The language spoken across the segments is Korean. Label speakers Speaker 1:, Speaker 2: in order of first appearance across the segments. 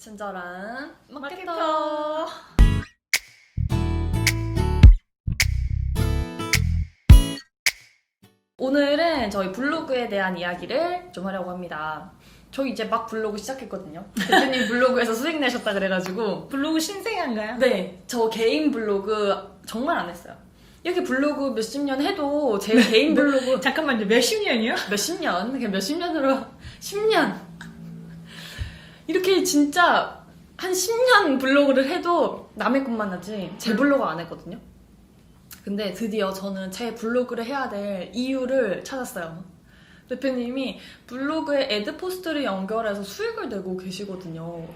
Speaker 1: 친절한 마케터.
Speaker 2: 마케터.
Speaker 1: 오늘은 저희 블로그에 대한 이야기를 좀 하려고 합니다. 저희 이제 막 블로그 시작했거든요. 대표님 블로그에서 수익 내셨다 그래가지고.
Speaker 2: 블로그 신생인가요?
Speaker 1: 네, 저 개인 블로그 정말 안 했어요. 이렇게 블로그 몇십 년 해도 제 개인 블로그
Speaker 2: 잠깐만요. 몇십 년이요?
Speaker 1: 몇십 년? 그냥 몇십 년으로 10년 이렇게 진짜 한 10년 블로그를 해도 남의 것만 하지 제 블로그 안 했거든요. 근데 드디어 저는 제 블로그를 해야 될 이유를 찾았어요. 대표님이 블로그에 애드포스트를 연결해서 수익을 내고 계시거든요.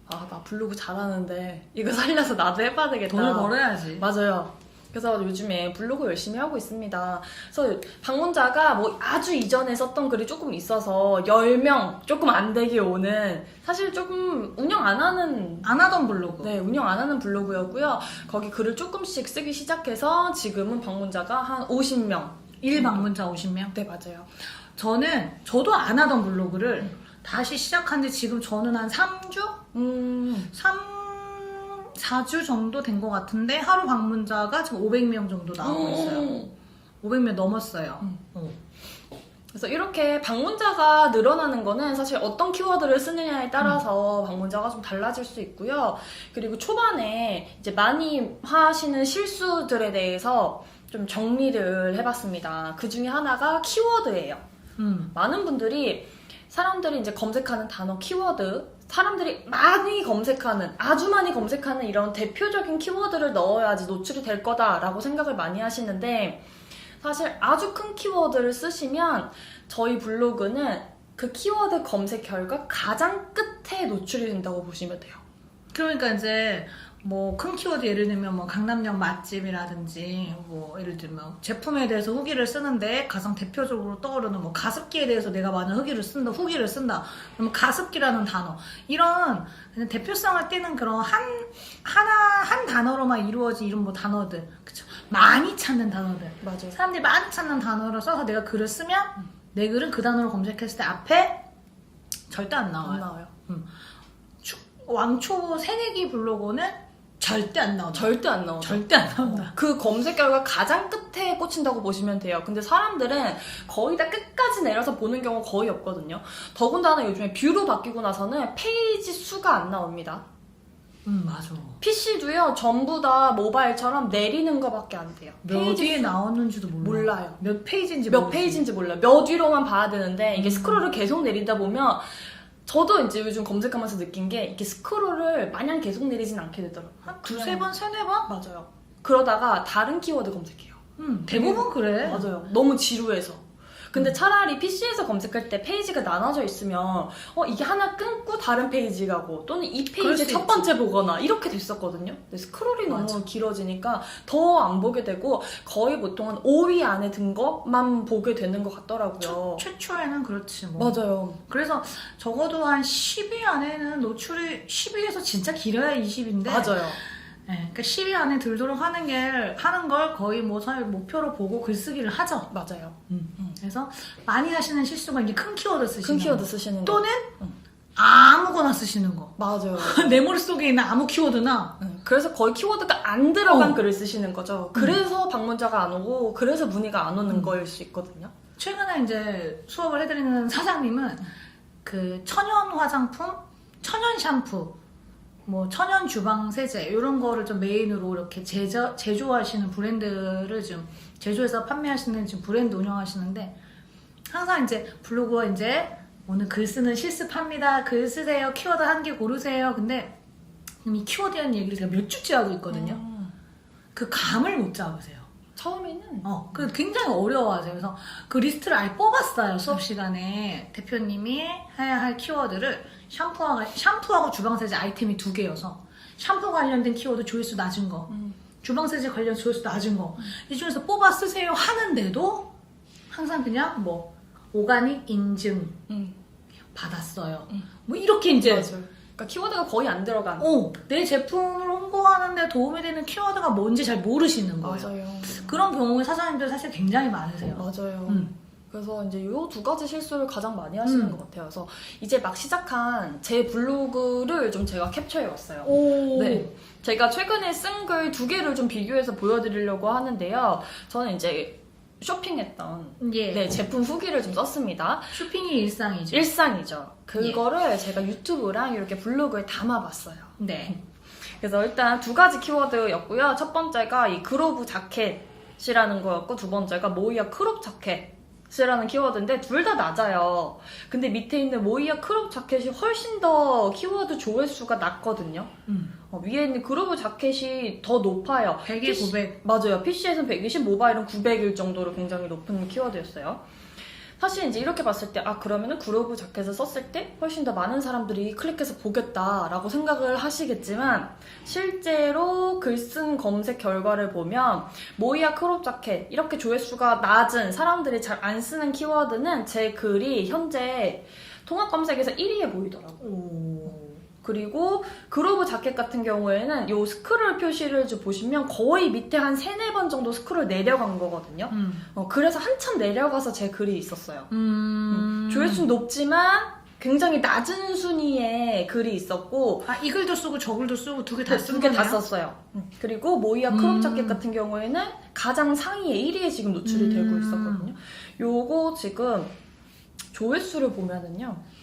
Speaker 1: 아, 나 블로그 잘하는데 이거 살려서 나도 해봐야 되겠다.
Speaker 2: 돈을 벌어야지.
Speaker 1: 맞아요. 그래서 요즘에 블로그 열심히 하고 있습니다. 그래서 방문자가 뭐 아주 이전에 썼던 글이 조금 있어서 10명 조금 안 되게 오는, 사실 조금 운영 안
Speaker 2: 하던 블로그.
Speaker 1: 네, 운영 안 하는 블로그였고요. 거기 글을 조금씩 쓰기 시작해서 지금은 방문자가 한 50명.
Speaker 2: 1방문자 50명?
Speaker 1: 네, 맞아요.
Speaker 2: 저도 안 하던 블로그를 다시 시작한 지 지금 저는 한 3주? 4주 정도 된 것 같은데 하루 방문자가 지금 500명 정도 나오고 있어요. 500명 넘었어요.
Speaker 1: 그래서 이렇게 방문자가 늘어나는 거는 사실 어떤 키워드를 쓰느냐에 따라서 방문자가 좀 달라질 수 있고요. 그리고 초반에 이제 많이 하시는 실수들에 대해서 좀 정리를 해봤습니다. 그 중에 하나가 키워드예요. 많은 분들이 사람들이 이제 검색하는 단어 키워드, 사람들이 많이 검색하는, 아주 많이 검색하는 이런 대표적인 키워드를 넣어야지 노출이 될 거다라고 생각을 많이 하시는데, 사실 아주 큰 키워드를 쓰시면 저희 블로그는 그 키워드 검색 결과 가장 끝에 노출이 된다고 보시면 돼요.
Speaker 2: 그러니까 이제 뭐 큰 키워드 예를 들면 뭐 강남역 맛집이라든지 뭐 예를 들면 제품에 대해서 후기를 쓰는데 가장 대표적으로 떠오르는 뭐 가습기에 대해서 내가 만약 후기를 쓴다. 그러면 가습기라는 단어, 이런 그냥 대표성을 띠는 그런 한 단어로만 이루어진 이런 뭐 단어들, 그쵸? 많이 찾는 단어들,
Speaker 1: 맞아요.
Speaker 2: 사람들이 많이 찾는 단어를 써서 내가 글을 쓰면 내 글은 그 단어를 검색했을 때 앞에 절대 안 나와요.
Speaker 1: 안 나와요.
Speaker 2: 왕초 새내기 블로거는 절대 안 나온다.
Speaker 1: 절대 안 나오죠.
Speaker 2: 절대 안 나온다.
Speaker 1: 그 검색 결과 가장 끝에 꽂힌다고 보시면 돼요. 근데 사람들은 거의 다 끝까지 내려서 보는 경우 거의 없거든요. 더군다나 요즘에 뷰로 바뀌고 나서는 페이지 수가 안 나옵니다.
Speaker 2: 맞아.
Speaker 1: PC도요, 전부 다 모바일처럼 내리는 거밖에 안 돼요.
Speaker 2: 몇
Speaker 1: 페이지
Speaker 2: 위에 나왔는지도
Speaker 1: 몰라요.
Speaker 2: 몇 페이지인지
Speaker 1: 몇
Speaker 2: 모르지.
Speaker 1: 페이지인지 몰라요. 몇 위로만 봐야 되는데, 이게 스크롤을 계속 내리다 보면, 저도 이제 요즘 검색하면서 느낀 게, 이게 스크롤을 마냥 계속 내리진 않게 되더라고요.
Speaker 2: 한 두세 번, 세네 번?
Speaker 1: 맞아요. 그러다가 다른 키워드 검색해요.
Speaker 2: 대부분 그래.
Speaker 1: 맞아요. 너무 지루해서. 근데 차라리 PC에서 검색할 때 페이지가 나눠져 있으면 이게 하나 끊고 다른 페이지 가고, 또는 이
Speaker 2: 그럴
Speaker 1: 페이지
Speaker 2: 수
Speaker 1: 첫
Speaker 2: 있지.
Speaker 1: 번째 보거나 이렇게 됐었거든요. 근데 스크롤이
Speaker 2: 맞아.
Speaker 1: 너무 길어지니까 더 안 보게 되고, 거의 보통은 5위 안에 든 것만 보게 되는 것 같더라고요.
Speaker 2: 최초에는 그렇지 뭐.
Speaker 1: 맞아요.
Speaker 2: 그래서 적어도 한 10위 안에는 노출이 10위에서 진짜 길어야 20인데.
Speaker 1: 맞아요.
Speaker 2: 네, 그러니까 10위 안에 들도록 하는 걸 거의 뭐 사실 목표로 보고 글쓰기를 하죠.
Speaker 1: 맞아요.
Speaker 2: 그래서 많이 하시는 실수가 이제 큰 키워드 쓰시는
Speaker 1: 큰 키워드
Speaker 2: 거.
Speaker 1: 쓰시는 거.
Speaker 2: 또는 아무거나 쓰시는 거.
Speaker 1: 맞아요.
Speaker 2: 내 머릿속에 있는 아무 키워드나.
Speaker 1: 그래서 거의 키워드가 안 들어간
Speaker 2: 어.
Speaker 1: 글을 쓰시는 거죠. 그래서 방문자가 안 오고, 그래서 문의가 안 오는 거일 수 있거든요.
Speaker 2: 최근에 이제 수업을 해드리는 사장님은 그 천연 화장품, 천연 샴푸, 뭐 천연 주방 세제 이런 거를 좀 메인으로 이렇게 제조하시는 브랜드를 좀 제조해서 판매하시는 지금 브랜드 운영하시는데, 항상 이제 블로그에 이제 오늘 글 쓰는 실습합니다. 글 쓰세요. 키워드 한 개 고르세요. 근데 이 키워드에 대한 얘기를 제가 몇 주째 하고 있거든요. 그 감을 못 잡으세요.
Speaker 1: 처음에는
Speaker 2: 그 굉장히 어려워하세요. 그래서 그 리스트를 아예 뽑았어요. 수업 시간에 대표님이 해야 할 키워드를 샴푸하고 주방세제 아이템이 2개여서 샴푸 관련된 키워드 조회수 낮은 거, 주방세제 관련 조회수 낮은 거, 이 중에서 뽑아 쓰세요 하는데도 항상 그냥 뭐 오가닉 인증 받았어요. 뭐 이렇게 이제
Speaker 1: 맞아요. 그러니까 키워드가 거의 안 들어간.
Speaker 2: 내 제품을 홍보하는데 도움이 되는 키워드가 뭔지 잘 모르시는 거예요.
Speaker 1: 맞아요.
Speaker 2: 그런 경우에 사장님들 사실 굉장히 많으세요.
Speaker 1: 맞아요. 그래서 이제 이 두 가지 실수를 가장 많이 하시는 것 같아요. 그래서 이제 막 시작한 제 블로그를 좀 제가 캡처해왔어요.
Speaker 2: 오.
Speaker 1: 네. 제가 최근에 쓴 글 2개를 좀 비교해서 보여드리려고 하는데요. 저는 이제 쇼핑했던
Speaker 2: 예.
Speaker 1: 네, 제품 후기를 좀 썼습니다.
Speaker 2: 쇼핑이 일상이죠.
Speaker 1: 일상이죠. 그거를 제가 유튜브랑 이렇게 블로그에 담아봤어요.
Speaker 2: 네.
Speaker 1: 그래서 일단 두 가지 키워드였고요. 첫 번째가 이 그로브 자켓이라는 거였고, 두 번째가 모이어 크롭 자켓이라는 키워드인데 둘 다 낮아요. 근데 밑에 있는 모이어 크롭 자켓이 훨씬 더 키워드 조회수가 낮거든요. 위에 있는 그로브 자켓이 더 높아요.
Speaker 2: 100에 900.
Speaker 1: 맞아요. PC에서는 120, 모바일은 900일 정도로 굉장히 높은 키워드였어요. 사실 이제 이렇게 봤을 때, 그러면은 그로브 자켓을 썼을 때 훨씬 더 많은 사람들이 클릭해서 보겠다라고 생각을 하시겠지만, 실제로 글 쓴 검색 결과를 보면, 모이아 크롭 자켓, 이렇게 조회수가 낮은 사람들이 잘 안 쓰는 키워드는 제 글이 현재 통합 검색에서 1위에 보이더라고요.
Speaker 2: 오.
Speaker 1: 그리고 그로브 자켓 같은 경우에는 요 스크롤 표시를 좀 보시면 거의 밑에 한 3-4번 정도 스크롤 내려간 거거든요. 그래서 한참 내려가서 제 글이 있었어요. 조회수는 높지만 굉장히 낮은 순위의 글이 있었고,
Speaker 2: 이 글도 쓰고 저 글도 쓰고 두 개 다 쓴
Speaker 1: 두 개 다
Speaker 2: 거네요?
Speaker 1: 썼어요. 그리고 모이아 크롭 자켓 같은 경우에는 가장 상위에 1위에 지금 노출이 되고 있었거든요. 요거 지금 조회수를 보면은요.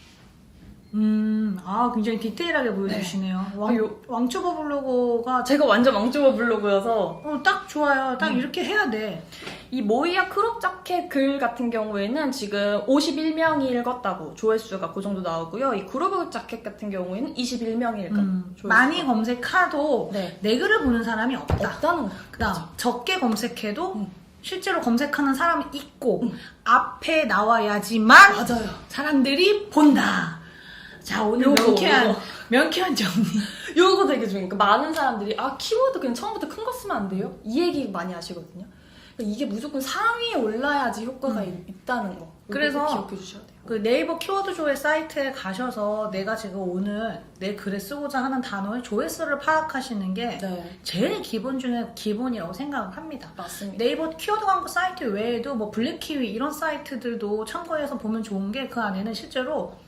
Speaker 2: 굉장히 디테일하게 보여주시네요. 왕초보 블로거가
Speaker 1: 제가 완전 왕초보 블로그여서
Speaker 2: 딱 좋아요. 딱 이렇게 해야 돼.
Speaker 1: 이 모이아 크롭 자켓 글 같은 경우에는 지금 51명이 읽었다고 조회수가 그 정도 나오고요. 이 그로브 자켓 같은 경우에는 21명이 읽은 조회수가
Speaker 2: 많이 검색해도
Speaker 1: 네.
Speaker 2: 내 글을 보는 사람이 없다.
Speaker 1: 없다는 거.
Speaker 2: 그다음 적게 검색해도 실제로 검색하는 사람이 있고 앞에 나와야지만
Speaker 1: 맞아요.
Speaker 2: 사람들이 본다. 자, 오늘
Speaker 1: 요거.
Speaker 2: 명쾌한 정리.
Speaker 1: 요거 되게 중요해요. 그러니까 많은 사람들이 키워드 그냥 처음부터 큰 거 쓰면 안 돼요? 이 얘기 많이 하시거든요. 그러니까 이게 무조건 상위에 올라야지 효과가 있다는 거.
Speaker 2: 그래서
Speaker 1: 기억해 주셔야 돼요.
Speaker 2: 그 네이버 키워드 조회 사이트에 가셔서 내가 지금 오늘 내 글에 쓰고자 하는 단어의 조회수를 파악하시는 게
Speaker 1: 네,
Speaker 2: 제일 기본 중에 기본이라고 생각을 합니다.
Speaker 1: 맞습니다.
Speaker 2: 네이버 키워드 광고 사이트 외에도 뭐 블랙키위 이런 사이트들도 참고해서 보면 좋은 게 그 안에는 실제로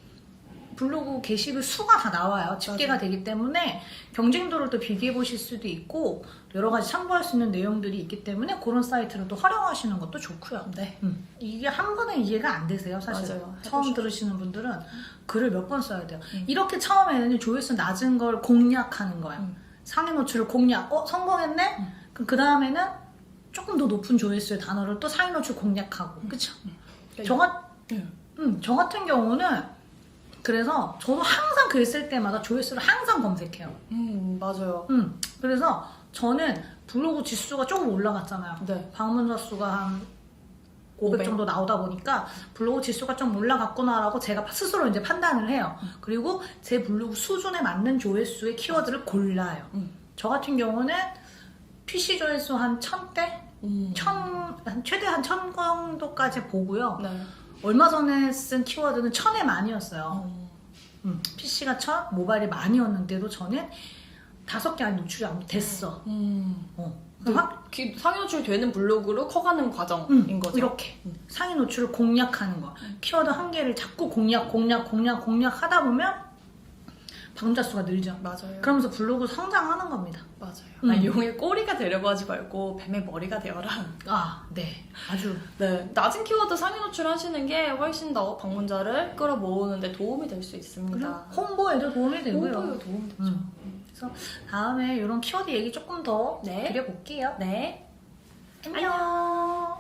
Speaker 2: 블로그 게시글 수가 다 나와요. 집계가 되기 때문에 경쟁도를 또 비교해 보실 수도 있고 여러 가지 참고할 수 있는 내용들이 있기 때문에 그런 사이트를 또 활용하시는 것도 좋고요.
Speaker 1: 네.
Speaker 2: 이게 한 번에 이해가 안 되세요, 사실.
Speaker 1: 맞아요.
Speaker 2: 처음
Speaker 1: 해보셔.
Speaker 2: 들으시는 분들은 글을 몇 번 써야 돼요. 이렇게 처음에는 조회수 낮은 걸 공략하는 거예요. 상위 노출을 공략. 성공했네? 그럼 그 다음에는 조금 더 높은 조회수의 단어를 또 상위 노출 공략하고. 그쵸? 저 같은 경우는 그래서 저도 항상 글 쓸 때마다 조회수를 항상 검색해요.
Speaker 1: 맞아요.
Speaker 2: 그래서 저는 블로그 지수가 조금 올라갔잖아요.
Speaker 1: 네.
Speaker 2: 방문자 수가 한 500 정도 나오다 보니까 블로그 지수가 좀 올라갔구나라고 제가 스스로 이제 판단을 해요. 그리고 제 블로그 수준에 맞는 조회수의 키워드를 골라요. 저 같은 경우는 PC 조회수 한 1000대? 최대 한 1000 정도까지 보고요.
Speaker 1: 네.
Speaker 2: 얼마 전에 쓴 키워드는 1000에 만이었어요. PC가 1000, 모바일이 만이었는데도 저는 5개 안에 노출이 안 됐어.
Speaker 1: 상위 노출 되는 블로그로 커가는 과정인 거죠.
Speaker 2: 이렇게 상위 노출을 공략하는 거. 키워드 한 개를 자꾸 공략 하다 보면 방문자 수가 늘죠.
Speaker 1: 맞아요.
Speaker 2: 그러면서 블로그 성장하는 겁니다.
Speaker 1: 맞아요. 용의 꼬리가 되려고 하지 말고 뱀의 머리가 되어라.
Speaker 2: 네. 아주.
Speaker 1: 네, 낮은 키워드 상위 노출 하시는 게 훨씬 더 방문자를 끌어모으는데 도움이 될 수 있습니다.
Speaker 2: 홍보에도 도움이 되고요.
Speaker 1: 홍보에도 도움이 되죠.
Speaker 2: 그래서 다음에 이런 키워드 얘기 조금 더
Speaker 1: 네.
Speaker 2: 드려볼게요.
Speaker 1: 네.
Speaker 2: 안녕.